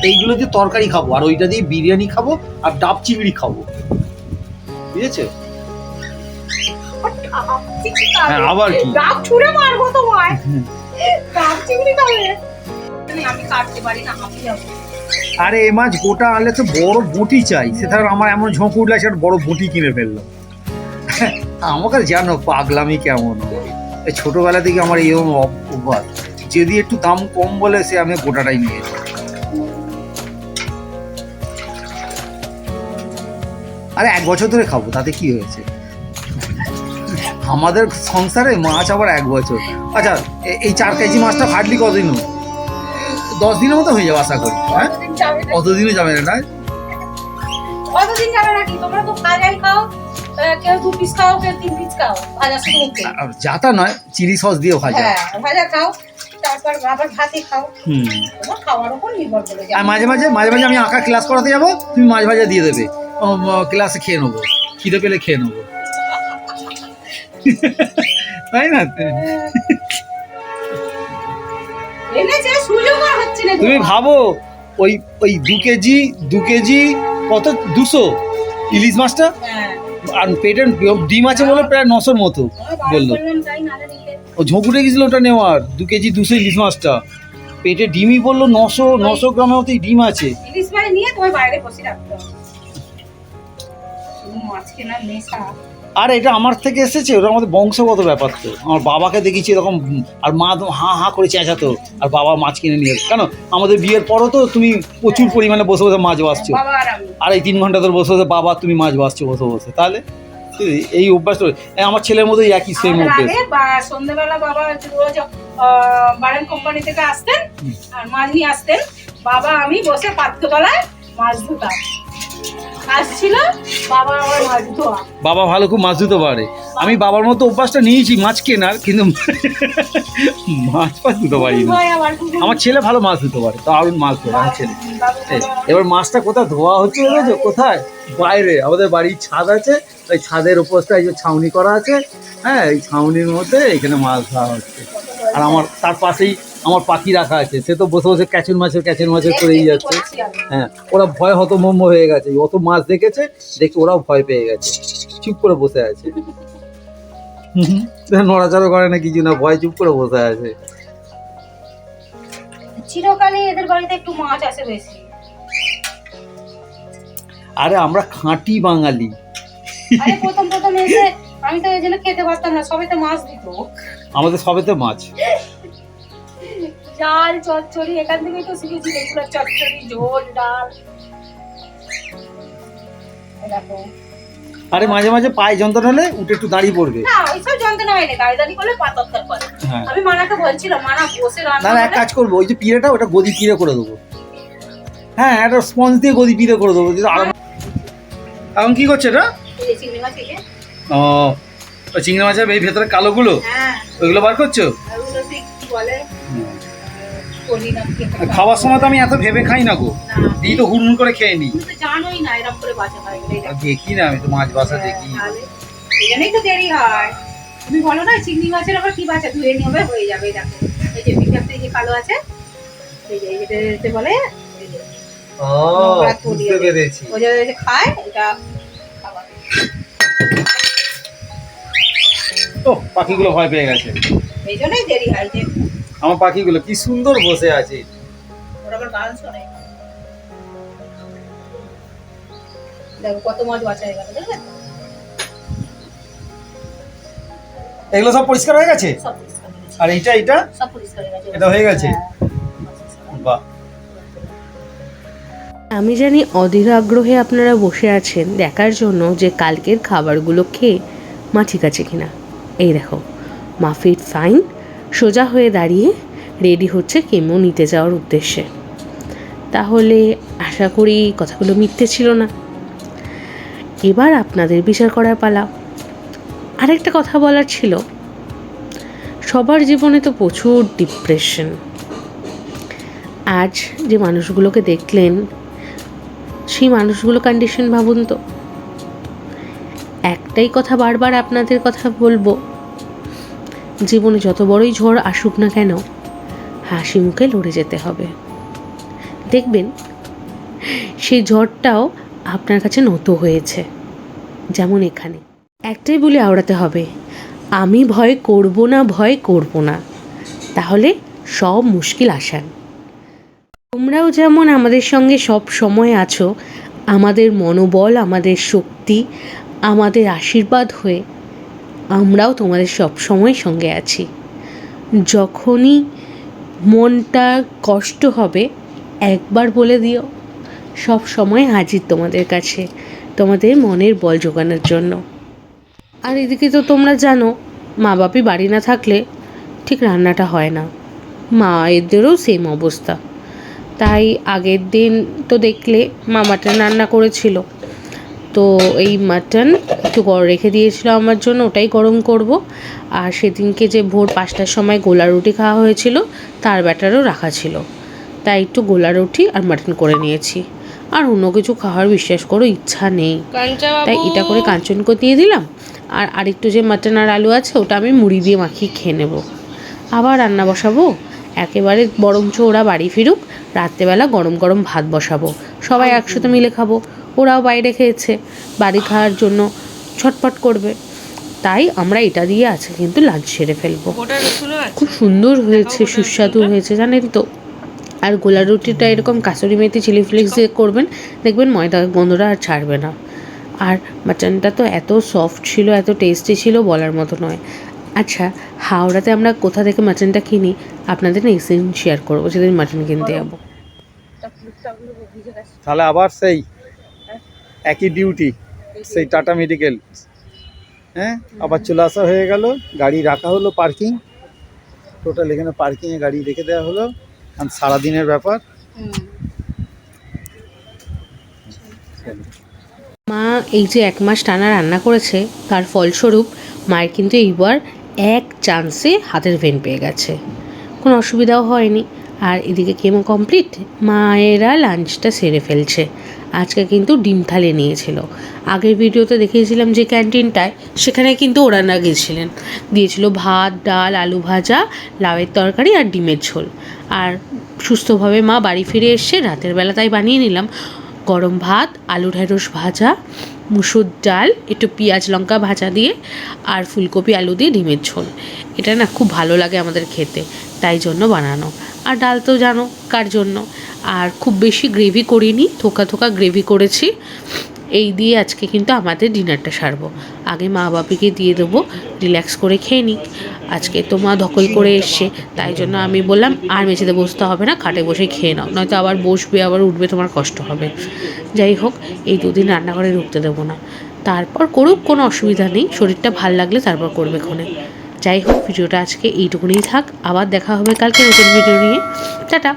এইগুলো দিয়ে তরকারি খাবো, আর ওইটা দিয়ে বিরিয়ানি খাবো, আর ডাব চিংড়ি খাবো, বুঝেছে? হ্যাঁ, আবার কি ডাব ছুঁড়ে মারবো তোমায়, ডাব চিংড়ি খাবে? আমি কাটতে পারি না, আমি যাবো। আরে এ মাছ গোটা আনলে তো বড় বটি চাই, সেটা আমার এমন ঝোঁক উঠলে সেটা বড় বটি কিনে ফেললাম। আমাকে জানো পাগলামি কেমন, এই ছোটবেলা থেকে আমার এরকম অভ্যাস, যদি একটু দাম কম বলে সে আমি গোটাটাই নিয়ে যাই। আরে 1 বছর ধরে খাবো, তাতে কি হয়েছে? আমাদের সংসারে মাছ আবার 1 বছর। আচ্ছা, এই 4 কেজি মাছটা ফাটলি কতদিন? 10 দিনের মতো হয়ে যাবে আশা করি। হ্যাঁ, অতদিনও যাবে না? কতদিন যাবে নাকি? তোমরা তো ভাজাই খাও, কেউ 2 পিস খাও, কেউ 3 পিস খাও, ভাজা শুধু মুখে। যাতা নয়, চিলি সস দিয়ে ভাজা। হ্যাঁ, ভাজা খাও, তারপর আবার ভাতে খাও। তোমার খাওয়ার উপর নির্ভর করে। আর মাঝে মাঝে আমি আঁকা ক্লাস করাতে যাবো, তুমি মাছ ভাজা দিয়ে দেবে, ক্লাসে খেয়ে নেবো, খিদে পেলে খেয়ে নেবো, তাই না? তুমি ভাবো, ওই 2 কেজি কত, 200 ইলিশ মাছটা, আর পেটের ডিম আছে বলে প্রায় 900-র মতো বললো। ও ঝোঁক উঠে গেছিল ওটা নেওয়ার, 2 কেজি 200 ইলিশ মাছটা, পেটে ডিমই বললো 900 গ্রামের মতো ডিম আছে। ইলিশ মাছ নিয়ে তোমার বাইরে বসে রাখতে হবে, মাছ কেনার নেশা। আর এটা আমার থেকে এসেছে, ওটা আমাদের বংশগত ব্যাপার তো। আমার বাবাকে দেখেছি এরকম, আর মা তো হাঁ করে চেঁচাতো, আর বাবা মাছ কিনে নিয়ে যেত। কেন, আমাদের বিয়ের পরও তো তুমি প্রচুর পরিমাণে বসে বসে মাছ বাছছো, আর এই 3 ঘন্টা ধরে বসে বসে বাবা তুমি মাছ বাছছো বসে বসে, তাহলে এই অভ্যাস তো আমার ছেলের মধ্যে একই সেম অভ্যাস। সন্ধ্যাবেলা বাবা রোজ বারেন কোম্পানি থেকে আসতেন আর মাছ নিয়ে আসতেন, বাবা আমি বসে পাত্রতলায় মাছ ধুতাম, আসছিল বাবা আমার মাছ ধোয়া। বাবা ভালো খুব মাছ ধুতে পারে, আমি বাবার মতো অভ্যাসটা নিয়েছি মাছ কেনার, কিন্তু মাছ ধুতে পারি না। আমার ছেলে ভালো মাছ ধুতে পারে, দারুণ মাছ ধোয়া আমার ছেলে। এবার মাছটা কোথায় ধোয়া হচ্ছে বুঝেছো? কোথায়? বাইরে, আমাদের বাড়ির ছাদ আছে, ওই ছাদের উপরটা এই যে ছাউনি করা আছে, হ্যাঁ, এই ছাউনির মধ্যে এখানে মাছ ধোয়া হচ্ছে। আর আমার তার পাশেই আমার পাখি রাখা আছে, সে তো বসে বসে ক্যাচের মাছের করেই যাচ্ছে। হ্যাঁ, ওরা ভয় হতভম্ব হয়ে গেছে, অত মাছ দেখেছে, দেখে ওরাও ভয় পেয়ে গেছে, চুপ করে বসে আছে, নড়াচড়া করে না কিছু না, ভয় চুপ করে বসে আছে। চিরকালে এদের বাড়িতে একটু মাছ আসে বেশি। আরে আমরা খাঁটি বাঙালি। আরে প্রথম এসে আমি তো এই জন্য খেতে পারতাম না, সবেতে মাছ দিত, আমাদের সবেতে মাছ, ডাল চচ্চড়ি, এখান থেকেই তো শিখেছি রেগুলার চচ্চড়ি, ঝোল, ডাল। দেখো, আরে মাঝে মাঝে পায়ে যন্ত্রণা হলে উঠে একটু দাঁড়িয়ে পড়বে। না, ওইসব যন্ত্রণা হয় না, দাঁড়িয়ে করলে পা তত্তর করে। আমি মানাকে বলছিলাম, মানা বসে রান্না। না, এক কাজ করবো, ওই যে পিড়েটা ওটা গদি পিড়ে করে দেবো। হ্যাঁ, একটা স্পঞ্জ দিয়ে গদি পিড়ে করে দেবো। এখন কি করছে এটা? চিংড়ি মাছ, ও চিংড়ি মাছের এই ভেতরে কালোগুলো, ওইগুলো বার করছো? খাওয়ার সময় তো আমি এত ভেবে খাই না গো, দিই তো হুড় করে খেয়ে নি। জানোই না এরকম করে বাঁচা হয়, দেখি না, আমি তো মাছ বাছা দেখি। এজন্যই তো দেরি হয়। তুমি বলো না চিংড়ি মাছের আবার কি বাঁচা, ধুয়ে নিয়ে হয়ে যাবে। দেখো এই যে ভিতরতে যে কালো আছে, এই যে এটাতে বলে বুঝতে পেরেছি, ওই যে খায় এটা খাবার। তো পাখিগুলো ভয় পেয়ে গেছে, এই জন্যই দেরি হয়। যে আমার পাখিগুলো কি সুন্দর বসে আছে, ওরা আবার গান শোনে। দেখো কত মাছ বাঁচা হয়ে গেল, দেখলে? এগুলো সব পরিষ্কার হয়ে গেছে, সব পরিষ্কার হয়ে গেছে। আর এটা সব পরিষ্কার হয়ে গেছে, এটা হয়ে গেছে। বাহ, আমি জানি অধীর আগ্রহে আপনারা বসে আছেন দেখার জন্য যে কালকের খাবারগুলো খেয়ে মা ঠিক আছে কিনা। এই দেখো, মা ফিট ফাইন, সোজা হয়ে দাঁড়িয়ে রেডি হচ্ছে কেমো নিতে যাওয়ার উদ্দেশ্যে। তাহলে আশা করি কথাগুলো মিথ্যে ছিল না। এবার আপনাদের বিচার করার পালা। আরেকটা কথা বলার ছিল, সবার জীবনে তো প্রচুর ডিপ্রেশন। আজ যে মানুষগুলোকে দেখলেন, সেই মানুষগুলো কন্ডিশন ভাবুন তো। একটাই কথা বারবার আপনাদের কথা বলবো, জীবনে যত বড়ই ঝড় আসুক না কেন, হাসি মুখে লড়ে যেতে হবে। দেখবেন সেই ঝড়টাও আপনার কাছে নত হয়েছে। যেমন এখানে একটাই বলে আওড়াতে হবে, আমি ভয় করব না, ভয় করব না, তাহলে সব মুশকিল আসান। তোমরাও যেমন আমাদের সঙ্গে সব সময় আছো, আমাদের মনোবল, আমাদের শক্তি, আমাদের আশীর্বাদ হয়ে আমরাও তোমাদের সব সময় সঙ্গে আছি। যখনই মনটা কষ্ট হবে একবার বলে দিও, সব সময় হাজির তোমাদের কাছে, তোমাদের মনের বল জোগানোর জন্য। আর এদিকে তো তোমরা জানো, মা বাপি বাড়ি না থাকলে ঠিক রান্নাটা হয় না, মায়েদেরও সেম অবস্থা। তাই আগের দিন তো দেখলে মা মাটন রান্না করেছিল, তো এই মাটন একটু রেখে দিয়েছিল আমার জন্য, ওটাই গরম করব। আর সেদিনকে যে ভোর 5টার সময় গোলা রুটি খাওয়া হয়েছিল তার ব্যাটারও রাখা ছিল, তাই একটু গোলা রুটি আর মাটন করে নিয়েছি। আর অন্য কিছু খাওয়ার বিশ্বাস করো ইচ্ছা নেই, তাই এটা করে কাঞ্চনকে দিয়ে দিলাম। আর আরেকটু যে মাটন আর আলু আছে ওটা আমি মুড়ি দিয়ে মাখিয়ে খেয়ে নেব। আবার রান্না বসাবো একেবারে, বরঞ্চ ওরা বাড়ি ফিরুক, রাত্রেবেলা গরম গরম ভাত বসাবো, সবাই একসাথে মিলে খাবো। ওরাও বাইরে খেয়েছে, বাড়ি খাওয়ার জন্য ছটফট করবে, তাই আমরা এটা দিয়ে আজকে কিন্তু লাঞ্চ সেরে ফেলবো। খুব সুন্দর হয়েছে, সুস্বাদু হয়েছে জানেন তো। আর গোলা রুটিটা এরকম কাসুরি মেথি চিলি ফ্লেক্স দিয়ে করবেন, দেখবেন ময়দা গন্ধটা আর ছাড়বে না। আর মাটনটা তো এত সফট ছিল, এত টেস্টি ছিল, বলার মতো নয়। আচ্ছা, হাওড়াতে আমরা কোথা থেকে মাটনটা কিনি আপনাদের নেক্সট দিন শেয়ার করবো, যেদিন মাটন কিনতে যাবো। তাহলে আবার সেই একই ডিউটি, সেই টাটা মেডিকেল, হ্যাঁ আবার চলে আসা হয়ে গেল। গাড়ি রাখা হলো পার্কিং, টোটাল এখানে পার্কিংয়ে গাড়ি রেখে দেওয়া হলো, কারণ সারাদিনের ব্যাপার। মা এই যে 1 মাস টানা রান্না করেছে, তার ফলস্বরূপ মায়ের কিন্তু এইবার এক চান্সে হাতের ভেন পেয়ে গেছে, কোনো অসুবিধাও হয়নি। আর এদিকে কেমো কমপ্লিট, মায়েরা লাঞ্চটা সেরে ফেলছে। আজকে কিন্তু ডিম থালি নিয়েছিল, আগের ভিডিওতে দেখিয়েছিলাম যে ক্যান্টিনটায়, সেখানে কিন্তু ওরা না গেছিলেন, দিয়েছিল ভাত, ডাল, আলু ভাজা, লাউয়ের তরকারি আর ডিমের ঝোল। আর সুস্থভাবে মা বাড়ি ফিরে এসছে রাতের বেলা, তাই বানিয়ে নিলাম গরম ভাত, আলু ঢেঁড়স ভাজা, মুসুর ডাল, একটু পেঁয়াজ লঙ্কা ভাজা দিয়ে, আর ফুলকপি আলু দিয়ে ডিমের ঝোল। এটা না খুব ভালো লাগে আমাদের খেতে, তাই জন্য বানানো। আর ডাল তো জানো কার জন্য। আর খুব বেশি গ্রেভি করিনি, থোকা থোকা গ্রেভি করেছি। এই দিয়ে আজকে কিন্তু আমাদের ডিনারটা সারবো। আগে মা বাপিকে দিয়ে দেবো, রিল্যাক্স করে খেয়ে নিক। আজকে তো মা ধকল করে এসছে, তাই জন্য আমি বললাম আর মেঝেতে বসতে হবে না, খাটে বসে খেয়ে নাও, নয়তো আবার বসবে আবার উঠবে, তোমার কষ্ট হবে। যাই হোক, এই 2 দিন রান্নাঘরে ঢুকতে দেবো না, তারপর করুক, কোনো অসুবিধা নেই, শরীরটা ভাল লাগলে তারপর করবে ক্ষণে। যাই হোক, ভিডিওটা আজকে এইটুকুনিই থাক, আবার দেখা হবে কালকে নতুন ভিডিও নিয়ে। টাটা।